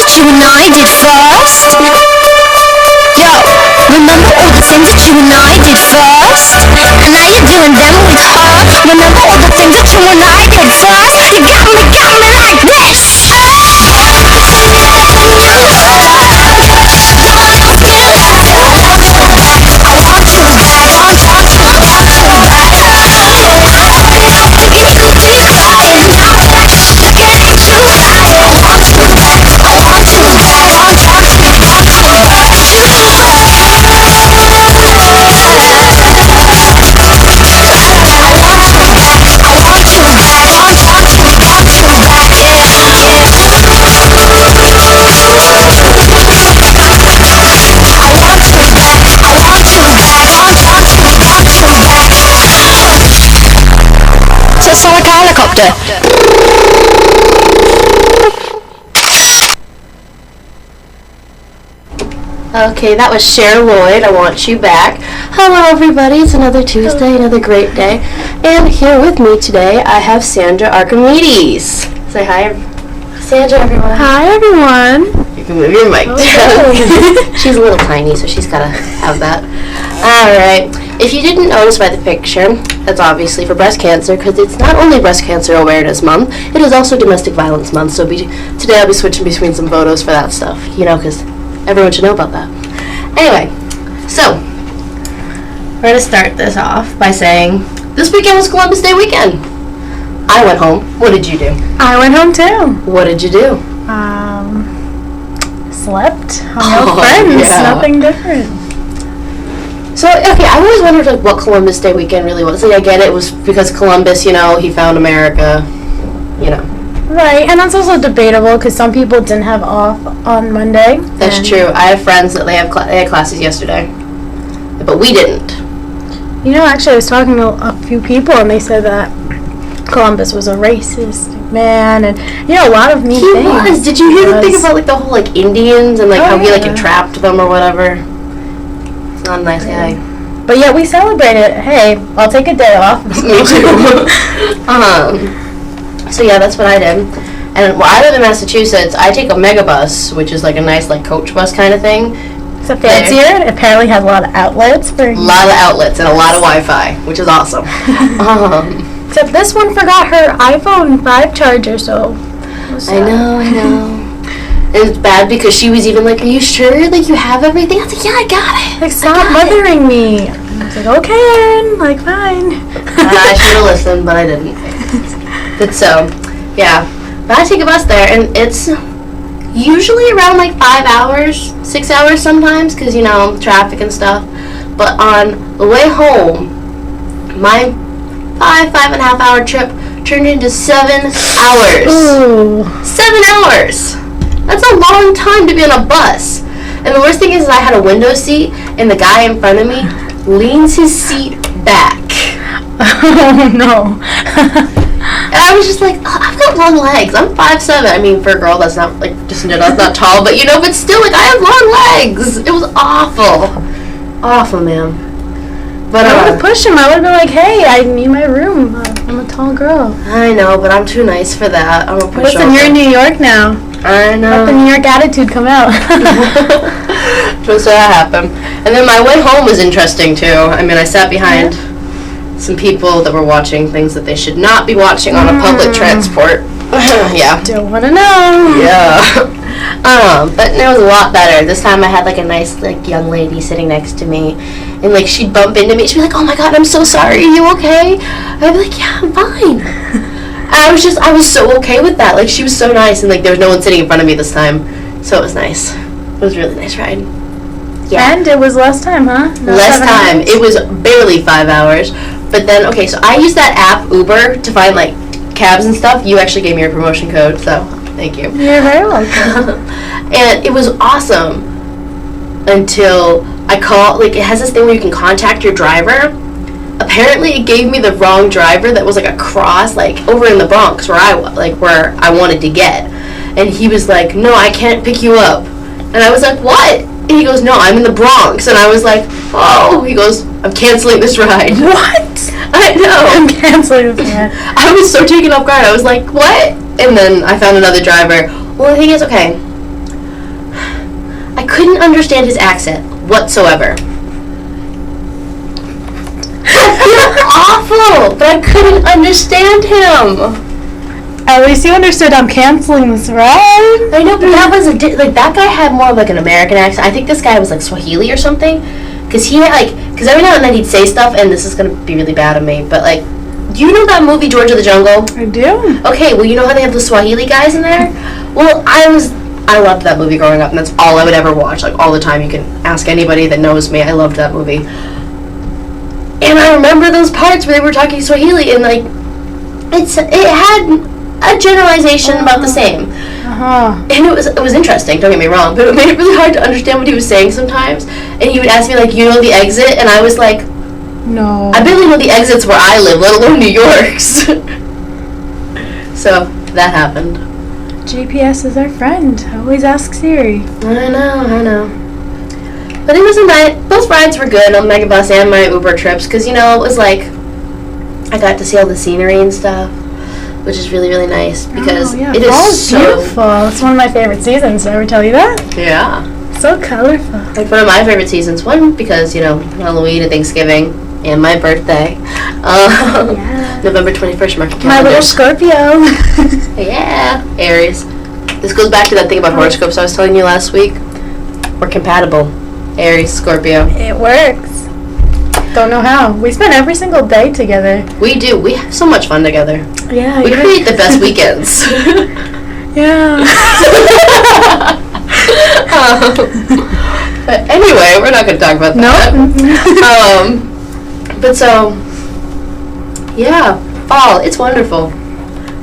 that you and I did first? Yo, remember all the things that you and I did first? And now you're doing them with her. Remember all the things that you and I did first? You got me like this. Sonic helicopter. Okay, that was Cher Lloyd, I Want You Back. Hello everybody, it's another Tuesday, another great day. And here with me today, I have Sandra Archimedes. Say hi, Sandra, everyone. Hi, everyone. You can move your mic. Okay. She's a little tiny, so she's got to have that. Alright, if you didn't notice by the picture, that's obviously for breast cancer, because it's not only Breast Cancer Awareness Month, it is also Domestic Violence Month, so today I'll be switching between some photos for that stuff, you know, because everyone should know about that. Anyway, so, we're going to start this off by saying, this weekend was Columbus Day weekend. I went home. What did you do? I went home too. What did you do? Slept, hung out with friends, yeah. Nothing different. So, okay, I always wondered, like, what Columbus Day weekend really was. Like, I get it was because Columbus, you know, he found America, you know. Right, and that's also debatable because some people didn't have off on Monday. That's true. I have friends that they had classes yesterday, but we didn't. You know, actually, I was talking to a few people, and they said that Columbus was a racist man, and, you know, a lot of mean things. He was. Did you hear the thing about, like, the whole, like, Indians and, like, how he, like, entrapped them or whatever? Not a nice guy. But yeah, we celebrated. Hey, I'll take a day off. Me too. So yeah, that's what I did. And well, I live in Massachusetts. I take a megabus, which is like a nice like coach bus kind of thing. It's a fancier. It apparently has a lot of outlets for. A lot of outlets and a lot of Wi-Fi, which is awesome. Except this one forgot her iPhone 5 charger, so. I know. It's bad because she was even like, "Are you sure? Like you have everything?" I was like, "Yeah, I got it." Like, stop bothering me. I was like, okay, like, fine. I should have listened, but I didn't. But so, yeah. But I take a bus there, and it's usually around like 5 hours, 6 hours sometimes, because, you know, traffic and stuff. But on the way home, my 5.5 hour trip turned into 7 hours. Ooh. 7 hours! That's a long time to be on a bus. And the worst thing is I had a window seat, and the guy in front of me leans his seat back. Oh, no. And I was just like, oh, I've got long legs. I'm 5'7". I mean, for a girl, that's not, like, just, that's not tall. But, you know, but still, like, I have long legs. It was awful. Awful, man. But I would have pushed him. I would have been like, hey, I need my room. I'm a tall girl. I know, but I'm too nice for that. I'm a pushover. Listen, you're in New York now. I know. Let the New York attitude come out. So that happened. And then my way home was interesting, too. I mean, I sat behind some people that were watching things that they should not be watching on a public transport. Yeah. Don't want to know. Yeah. But it was a lot better. This time I had, like, a nice, like, young lady sitting next to me. And, like, she'd bump into me. She'd be like, oh, my God, I'm so sorry. Are you okay? I'd be like, yeah, I'm fine. I was so okay with that. Like, she was so nice. And, like, there was no one sitting in front of me this time. So it was nice. It was a really nice ride. Yeah. And it was less time, huh? Less time. It was barely 5 hours. But then, okay, so I use that app, Uber, to find, like, cabs and stuff. You actually gave me your promotion code, so thank you. You're very welcome. And it was awesome until I called, like, it has this thing where you can contact your driver. Apparently, it gave me the wrong driver that was, like, across, like, over in the Bronx where I wanted to get. And he was like, no, I can't pick you up. And I was like, what? And he goes, no, I'm in the Bronx. And I was like, oh. He goes, I'm canceling this ride. What? I know. I'm canceling this ride. I was so taken off guard. I was like, what? And then I found another driver. Well, the thing is, okay, I couldn't understand his accent whatsoever. He was awful, but I couldn't understand him. At least you understood I'm canceling this ride. I know, but that was like that guy had more of like an American accent. I think this guy was like Swahili or something, because every now and then he'd say stuff, and this is gonna be really bad of me, but like, do you know that movie George of the Jungle? I do. Okay, well, you know how they have the Swahili guys in there? Well, I loved that movie growing up, and that's all I would ever watch, like all the time. You can ask anybody that knows me. I loved that movie. And I remember those parts where they were talking Swahili, and like it had a generalization about the same. And it was interesting, don't get me wrong, but it made it really hard to understand what he was saying sometimes. And he would ask me like, you know the exit? And I was like, no. I barely know the exits where I live, let alone New York's. So that happened. GPS is our friend. Always ask Siri. I know. But it was both rides were good on Megabus and my Uber trips, because, you know, it was like, I got to see all the scenery and stuff, which is really, really nice, because it is Fall so beautiful. It's one of my favorite seasons. Did I ever tell you that? Yeah. So colorful. Like one of my favorite seasons. One, because, you know, Halloween and Thanksgiving and my birthday. November 21st, mark your calendars. My little Scorpio. Yeah. Aries. This goes back to that thing about horoscopes I was telling you last week. We're compatible. Aries, Scorpio. It works. Don't know how. We spend every single day together. We do. We have so much fun together. Yeah. We create the best weekends. Yeah. But anyway, we're not going to talk about that. Nope. But so, yeah, fall. It's wonderful.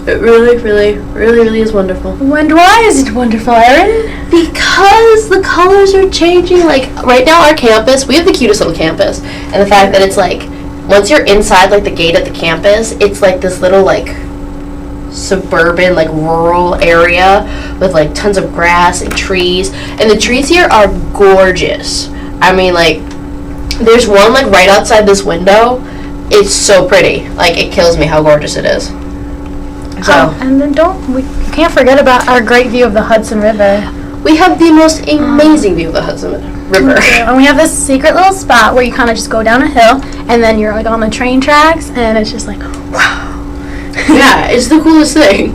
It really, really, really, really is wonderful. Why is it wonderful, Erin? Because the colors are changing. Like, right now, our campus, we have the cutest little campus. And the fact that it's, like, once you're inside, like, the gate at the campus, it's, like, this little, like, suburban, like, rural area with, like, tons of grass and trees. And the trees here are gorgeous. I mean, like, there's one, like, right outside this window. It's so pretty. Like, it kills me how gorgeous it is. So, and then we can't forget about our great view of the Hudson River. we have the most amazing view of the Hudson River. And we have this secret little spot where you kind of just go down a hill, and then you're like on the train tracks, and it's just like, wow. Yeah, it's the coolest thing.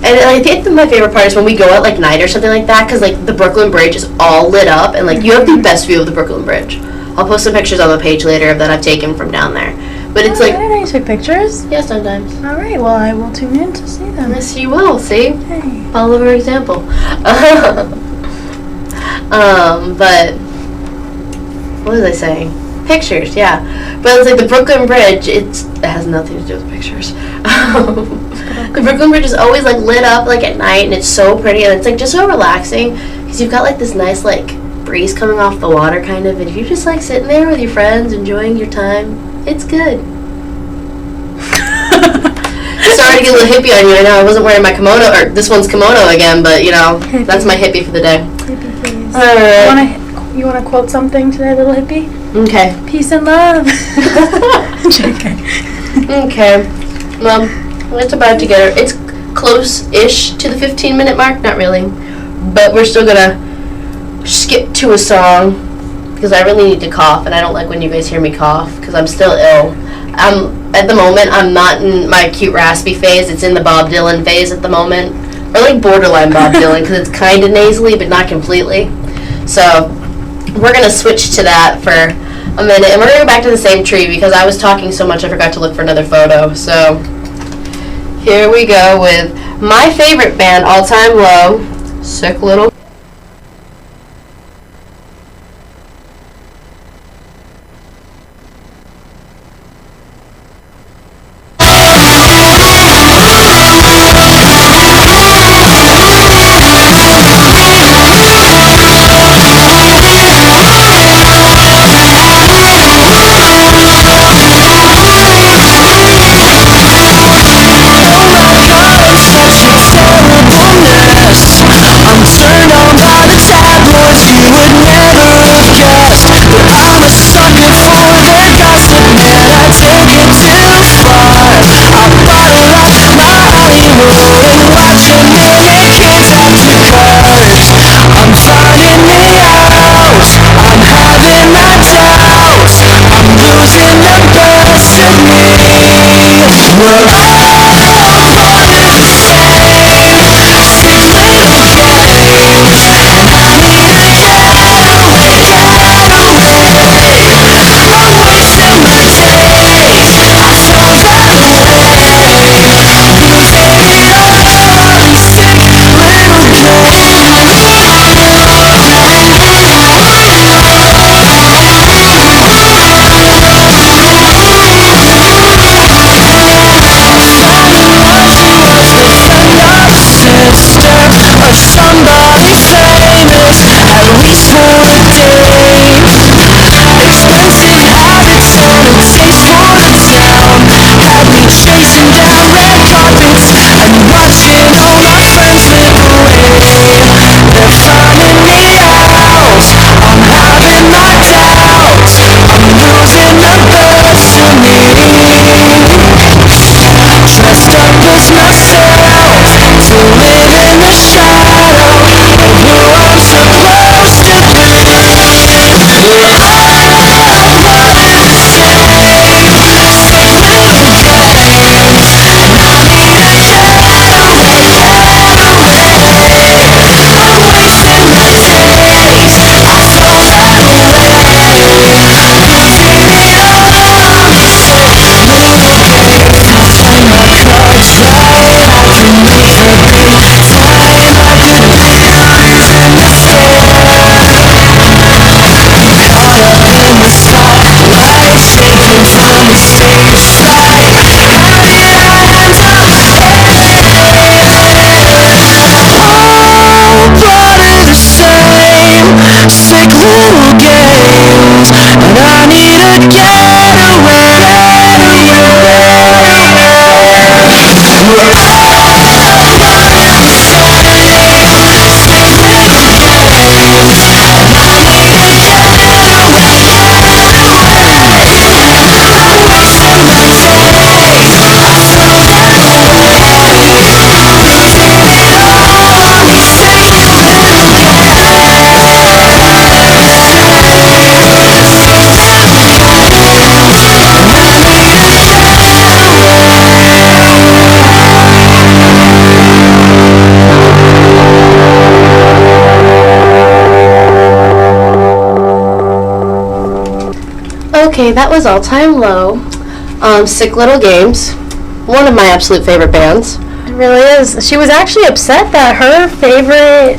And I think my favorite part is when we go at like night or something like that, because like the Brooklyn Bridge is all lit up, and like you have the best view of the Brooklyn Bridge. I'll post some pictures on the page later that I've taken from down there. But it's like, I take pictures. yeah, sometimes. All right, well I will tune in to see them. Yes, you will. See, Hey. follow her example. But what was I saying? Pictures, yeah. But it's like the Brooklyn Bridge. It has nothing to do with pictures. The Brooklyn Bridge is always like lit up like at night, and it's so pretty, and it's like just so relaxing because you've got like this nice like breeze coming off the water kind of, and if you're just like sitting there with your friends enjoying your time, it's good. Sorry to get a little hippie on you. I know I wasn't wearing my kimono, or this one's kimono again, but you know, that's my hippie for the day. Hippie, please. All right. You wanna quote something today, little hippie? Okay. Peace and love. JK. Okay. Well, it's about to get her. It's close-ish to the 15-minute mark. Not really. But we're still gonna skip to a song because I really need to cough, and I don't like when you guys hear me cough because I'm still ill. At the moment, I'm not in my cute raspy phase. It's in the Bob Dylan phase at the moment. Or like borderline Bob Dylan because it's kind of nasally but not completely. So we're going to switch to that for a minute. And we're going to go back to the same tree because I was talking so much I forgot to look for another photo. So here we go with my favorite band, All Time Low, Sick Little. I'm turning okay, that was All Time Low. Sick Little Games. One of my absolute favorite bands. It really is. She was actually upset that her favorite,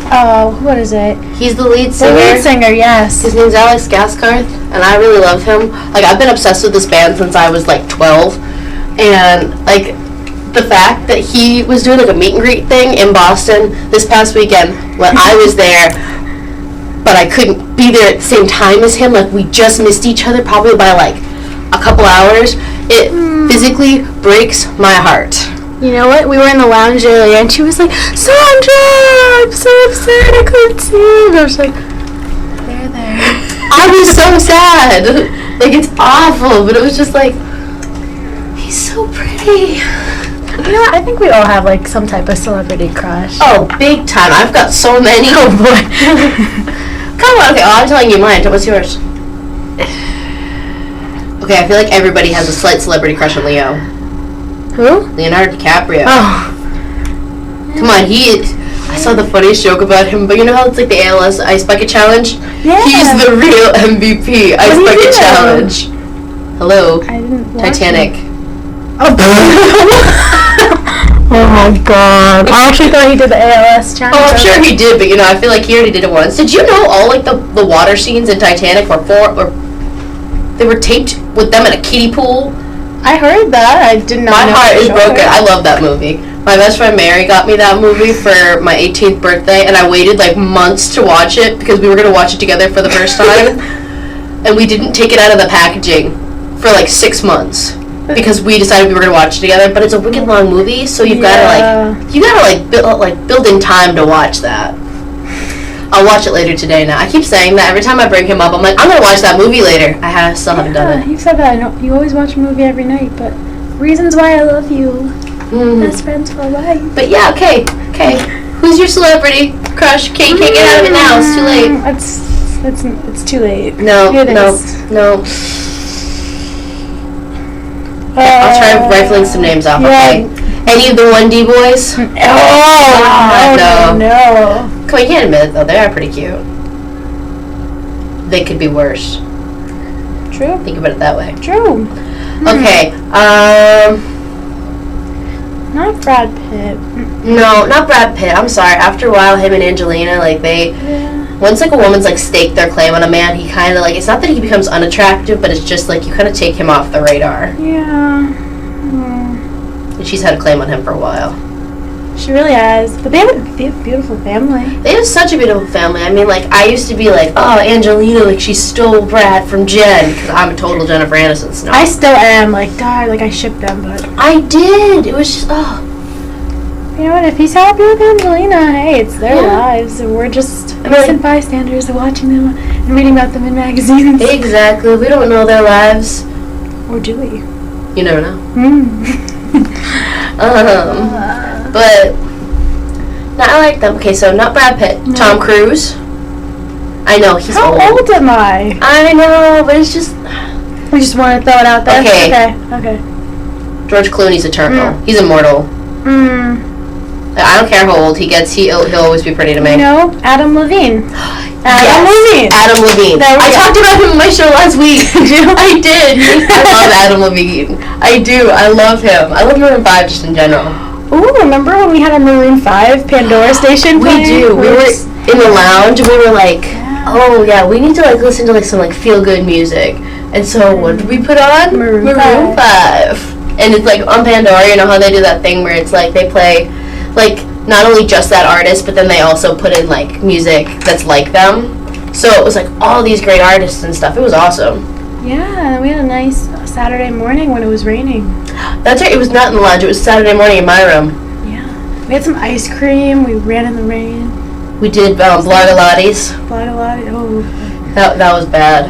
what is it? He's the lead The singer. lead singer, yes. His name's Alex Gaskarth, and I really love him. Like, I've been obsessed with this band since I was, like, 12. And, like, the fact that he was doing, like, a meet and greet thing in Boston this past weekend when I was there, but I couldn't be there at the same time as him. Like, we just missed each other probably by, like, a couple hours. It physically breaks my heart. You know what? We were in the lounge earlier, and she was like, Sandra, I'm so upset I couldn't see you. And I was like, there. I was so sad. Like, it's awful, but it was just like, he's so pretty. You know what? I think we all have, like, some type of celebrity crush. Oh, big time. I've got so many. Oh, boy. Come on. Okay, I'm telling you mine. What's yours? Okay, I feel like everybody has a slight celebrity crush on Leo. Who? Leonardo DiCaprio. Oh. Come on, I saw the funniest joke about him, but you know how it's like the ALS Ice Bucket Challenge? Yeah. He's the real MVP Ice What did he Bucket do? Challenge. Hello. I didn't watch Titanic. it. Oh. Oh my god. I actually thought he did the ALS challenge. Oh, I'm sure he did, but you know, I feel like he already did it once. Did you know all like the water scenes in Titanic they were taped with them in a kiddie pool? I heard that. I did not My know heart for is sure. broken. I love that movie. My best friend Mary got me that movie for my 18th birthday, and I waited like months to watch it because we were going to watch it together for the first time. And we didn't take it out of the packaging for like 6 months because we decided we were going to watch it together. But it's a wicked long movie, so you've got to build in time to watch that. I'll watch it later today now. I keep saying that. Every time I bring him up, I'm like, I'm going to watch that movie later. I still haven't done it. You said that. I know you always watch a movie every night, but reasons why I love you. Best friends for life. But yeah, okay. Who's your celebrity crush? Okay, you can't get out of it now. It's too late. It's too late. No. I'll try rifling some names off, okay? Any of the 1D boys? No. Come on, you can't admit it, though. They are pretty cute. They could be worse. True. Think about it that way. True. Okay, Not Brad Pitt. no, not Brad Pitt. I'm sorry. After a while, him and Angelina, like, once, like, a woman's, like, staked their claim on a man, he kind of, like, it's not that he becomes unattractive, but it's just, like, you kind of take him off the radar. Yeah. And she's had a claim on him for a while. She really has. But they have a beautiful family. They have such a beautiful family. I mean, like, I used to be like, oh, Angelina, like, she stole Brad from Jen, because I'm a total Jennifer Aniston snob. I still am. Like, God, like, I ship them, but... I did. It was just, oh. You know what? If he's happy with Angelina, hey, it's their Yeah. lives. And we're just I mean, innocent bystanders watching them and reading about them in magazines. Exactly. We don't know their lives. Or do we? You never know. Mm. But, no, I like them. Okay, so not Brad Pitt. No. Tom Cruise. I know, he's How old am I? I know, but it's just... We just want to throw it out there? Okay. Okay. George Clooney's eternal. He's immortal. I don't care how old he gets, he'll always be pretty to me. You know, Adam Levine. Adam Levine. I talked about him on my show last week. Did you? I did. I love Adam Levine. I do. I love him. I love Maroon 5 just in general. Ooh, remember when we had a Maroon 5 Pandora station We playing? do. We were in the lounge and we were like, oh yeah, we need to like listen to like some like feel good music. And so what did we put on? Maroon 5. And it's like on Pandora, you know how they do that thing where it's like they play like not only just that artist, but then they also put in like music that's like them. So it was like all these great artists and stuff. It was awesome. Yeah, we had a nice Saturday morning when it was raining. That's right. It was not in the lounge. It was Saturday morning in my room. Yeah. We had some ice cream. We ran in the rain. We did Blogilates. Oh. That was bad.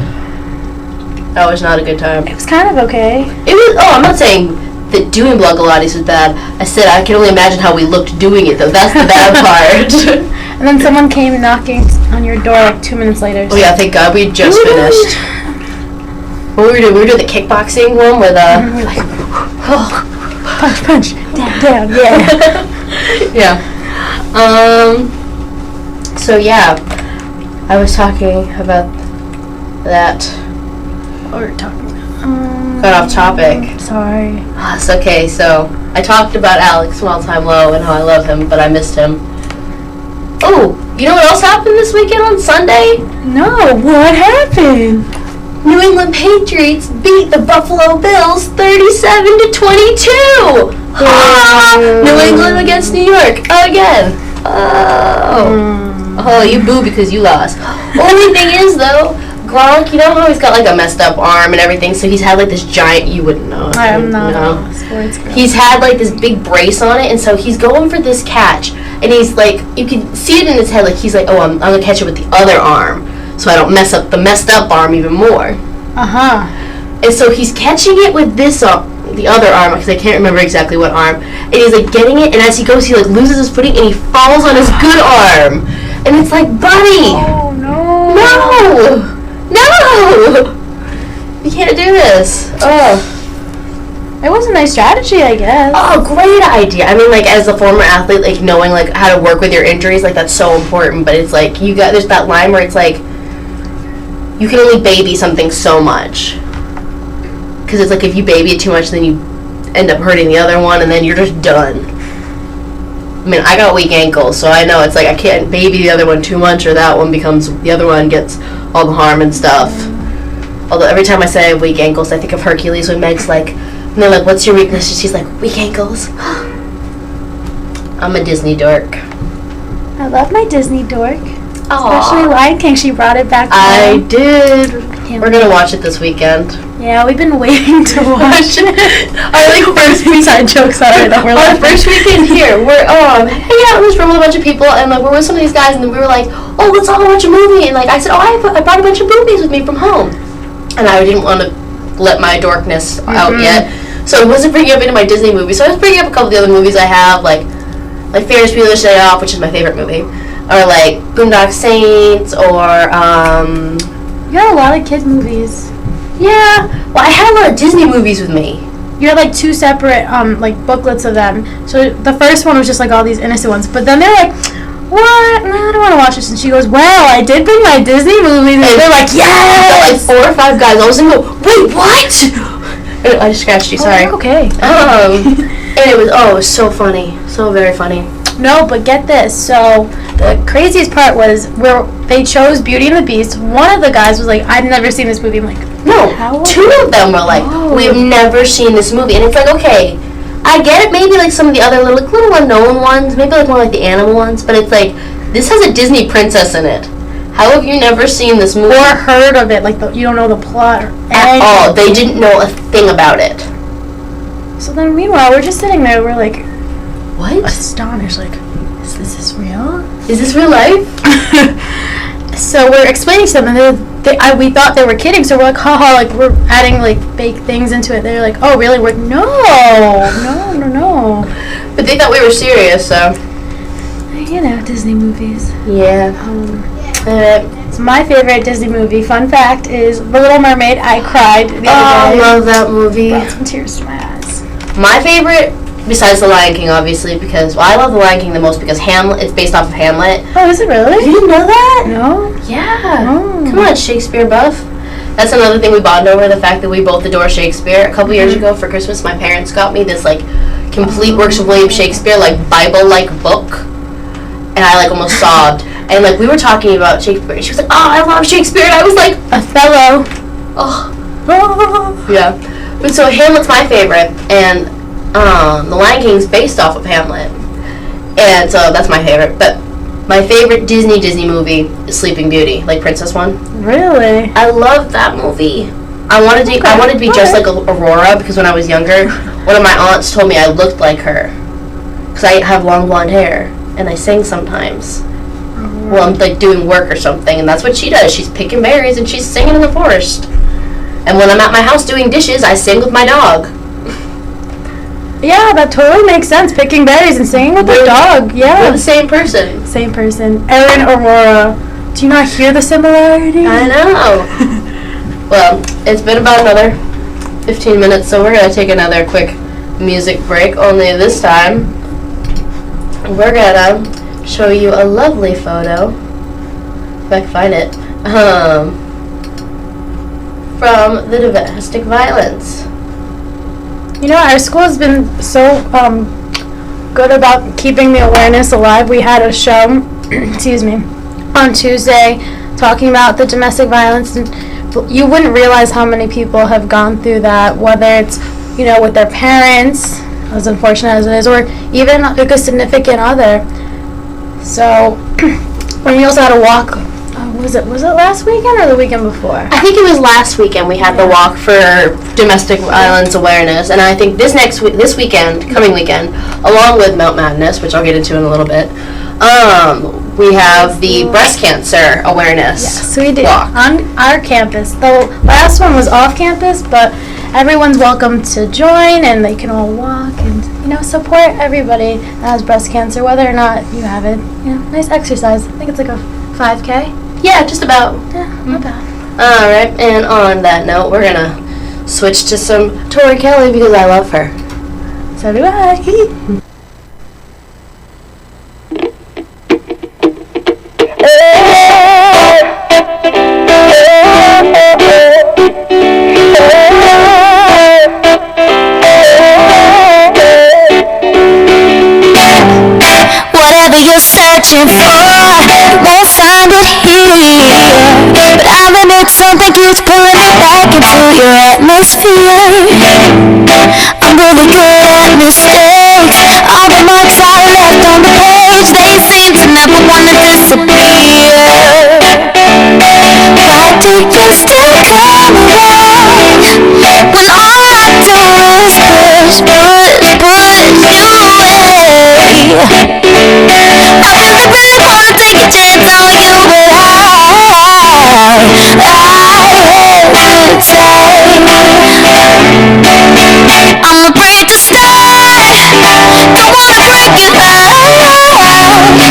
That was not a good time. It was kind of okay. It was. Oh, I'm not saying that doing Blogilates was bad. I said I can only imagine how we looked doing it, though. That's the bad part. And then someone came knocking on your door like 2 minutes later. Oh yeah, thank God we just finished. What we were doing the kickboxing one with We're like, punch, down, yeah. Yeah. So yeah, I was talking about that. What were we talking about? Got off topic. Sorry. It's okay. So I talked about Alex from All Time Low and how I love him, but I missed him. Oh, you know what else happened this weekend on Sunday? No, what happened? New England Patriots beat the Buffalo Bills 37-22. New England against New York again. Oh, you boo because you lost. Only thing is though, Gronk, you know how he's got like a messed up arm and everything, so he's had like this giant, you wouldn't know. I'm not a sports girl. He's had like this big brace on it, and so he's going for this catch, and he's like, you can see it in his head, like he's like, oh, I'm gonna catch it with the other arm, so I don't mess up the messed up arm even more. And so he's catching it with this the other arm, because I can't remember exactly what arm, and he's like getting it, and as he goes, he like loses his footing, and he falls on his good arm, and it's like, buddy, Oh no! no, you can't do this. Oh. It was a nice strategy, I guess. Oh, great idea. I mean, like, as a former athlete, like, knowing, like, how to work with your injuries, like, that's so important. But it's, like, there's that line where it's, like, you can only baby something so much. Because it's, like, if you baby it too much, then you end up hurting the other one, and then you're just done. I mean, I got weak ankles, so I know it's, like, I can't baby the other one too much, or the other one gets all the harm and stuff. Although every time I say I have weak ankles, I think of Hercules when Meg's, like, and they're like, what's your weakness? And she's like, weak ankles. I'm a Disney dork. I love my Disney dork. Aww. Especially Lion King. She brought it back I home. did. We're going to watch it this weekend. Yeah, we've been waiting to watch it. Our like first inside jokes already that we're Our first weekend here, we're hanging out in this room with a bunch of people, and like we're with some of these guys, and then we were like, oh, let's all watch a movie. And like I said, oh, I brought a bunch of movies with me from home, and I didn't want to let my dorkness out yet. So I wasn't bringing up any of my Disney movies. So I was bringing up a couple of the other movies I have, like Ferris Bueller's Day Off, which is my favorite movie, or like Boondock Saints, or You got a lot of kids movies. yeah. Well, I had a lot of Disney movies with me. You had like two separate like booklets of them. So the first one was just like all these innocent ones, but then they're like, what? No, I don't want to watch this. And she goes, well, I did bring my Disney movies. And they're like, yes! Like 4 or 5 guys. I was gonna go, wait, what? I just scratched you, sorry. Oh, okay. And it was so funny. So very funny. No, but get this. So the craziest part was where they chose Beauty and the Beast. One of the guys was like, I've never seen this movie. I'm like, no, how? 2 of them were like, we've never seen this movie. And it's like, okay, I get it, maybe like some of the other little unknown ones, maybe like more like the animal ones, but it's like, this has a Disney princess in it. How have you never seen this movie? Or heard of it, like you don't know the plot or at all. They didn't know a thing about it. So then meanwhile, we're just sitting there, we're like, what? Astonished, like, is this real? Is this real life? So we're explaining to them, and we thought they were kidding, so we're like, haha, like, we're adding, like, fake things into it. They're like, oh, really? We're like, no. But they thought we were serious, so. You know, Disney movies. Yeah. It's my favorite Disney movie. Fun fact is The Little Mermaid. I cried the other day. I love that movie. Brought some tears to my eyes. My favorite, besides The Lion King, obviously, because, well, I love The Lion King the most because Hamlet, it's based off of Hamlet. Oh, is it really? You didn't know that? No. Yeah. Oh. Come on, Shakespeare buff. That's another thing we bond over, the fact that we both adore Shakespeare. A couple years ago for Christmas, my parents got me this, like, complete works of William Shakespeare, like, Bible-like book. And I, like, almost sobbed. And, like, we were talking about Shakespeare. She was like, oh, I love Shakespeare. And I was like, Othello. oh. Yeah. But so Hamlet's my favorite. And The Lion King's based off of Hamlet. And so that's my favorite. But my favorite Disney movie is Sleeping Beauty, like Princess one. Really? I love that movie. I wanted to be just like Aurora because when I was younger, one of my aunts told me I looked like her. Because I have long blonde hair. And I sing sometimes. Well, I'm like doing work or something, and that's what she does. She's picking berries and she's singing in the forest. And when I'm at my house doing dishes, I sing with my dog. Yeah, that totally makes sense. Picking berries and singing with the dog. Yeah. We're the same person. Same person. Erin, Aurora. Do you not hear the similarity? I know. Well, it's been about another 15 minutes, so we're going to take another quick music break. Only this time, we're going to show you a lovely photo. If I can find it. from the domestic violence. You know, our school has been so good about keeping the awareness alive. We had a show, excuse me, on Tuesday talking about the domestic violence, and you wouldn't realize how many people have gone through that, whether it's, you know, with their parents, as unfortunate as it is, or even like a significant other. So, and we also had a walk. Was it last weekend or the weekend before? I think it was last weekend we had the walk for domestic violence awareness, and I think this coming weekend, along with Mount Madness, which I'll get into in a little bit, we have the breast cancer awareness. Yes, we did walk on our campus. The last one was off campus, but everyone's welcome to join, and they can all walk and, you know, support everybody that has breast cancer, whether or not you have it. You know, nice exercise. I think it's like a 5K. Yeah, just about. Yeah, not bad. All right, and on that note, we're gonna switch to some Tori Kelly because I love her. So do I. Whatever you're searching for, you won't find it here. But I need something keeps pulling me back into your atmosphere. I'm really good at mistakes. All the marks I left on the page, they seem to never want to disappear. Why do you still come around when all I do is push you away? I really wanna take a chance on you, but I hesitate. I'm afraid to start, don't wanna break your heart.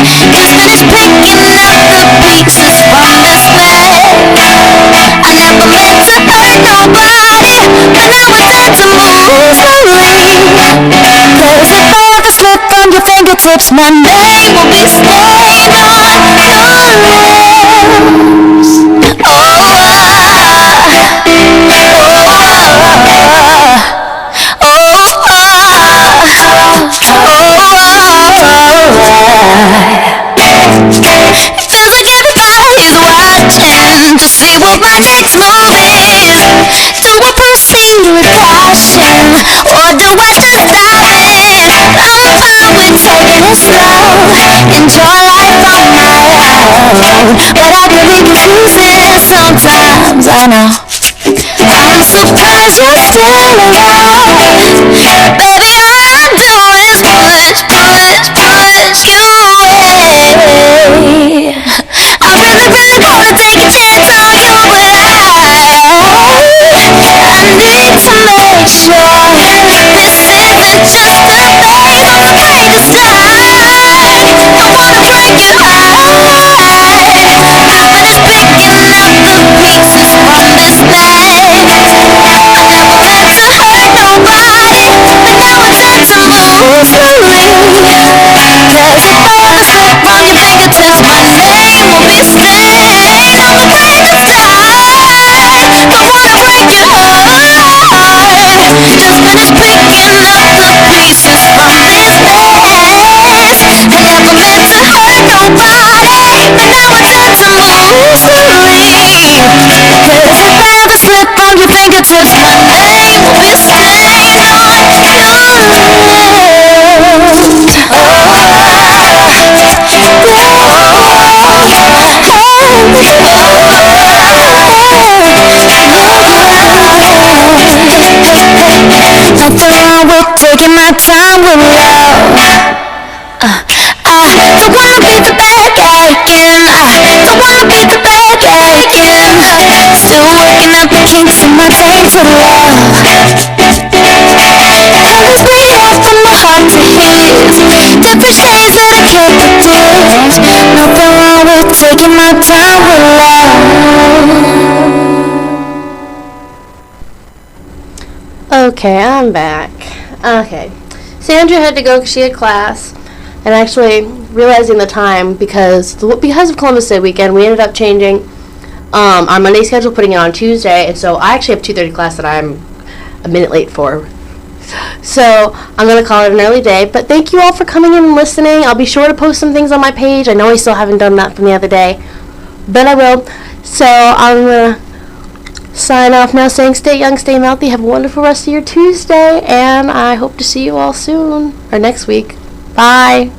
Just finished picking up the pieces from this mess. I never meant to hurt nobody, but now it's time to move slowly. Cause if I ever slip from your fingertips, my name will be stained on your lips. It feels like everybody's watching to see what my next move is. Do I proceed with caution, or do I just dive in? I'm fine with taking it slow, enjoy life on my own. But I can be confusing sometimes, I know. I'm surprised you're still around. Baby, all I do is push you away. I really wanna take a chance on you, but I need to make sure this isn't just a phase. I'm afraid to slide, don't wanna break your heart. I finished picking up the pieces from this mess. I never meant to hurt nobody, but now it's time to move slowly. Cause if I ever slip from your fingertips, my name will be stained. I'm afraid to start, don't wanna break your heart. Just finished picking up the pieces from this mess. I never meant to hurt nobody, but now it's time to move slowly. Cause if I ever slip from your fingertips, my name will be stained on Nothing wrong with taking my time with love. I don't wanna be the bad guy again. I don't wanna be the bad guy again. Still working out the kinks in my tainted love. Colors bleed out from my heart to his. Different shades that I can't predict. Nothing wrong with taking my time with love. Okay, I'm back. Okay, Sandra had to go because she had class, and actually realizing the time because of Columbus Day weekend, we ended up changing our Monday schedule, putting it on Tuesday, and so I actually have 2:30 class that I'm a minute late for. So I'm going to call it an early day. But thank you all for coming in and listening. I'll be sure to post some things on my page. I know I still haven't done that from the other day, but I will. So I'm going to sign off now saying stay young, stay mouthy. Have a wonderful rest of your Tuesday, and I hope to see you all soon or next week. Bye.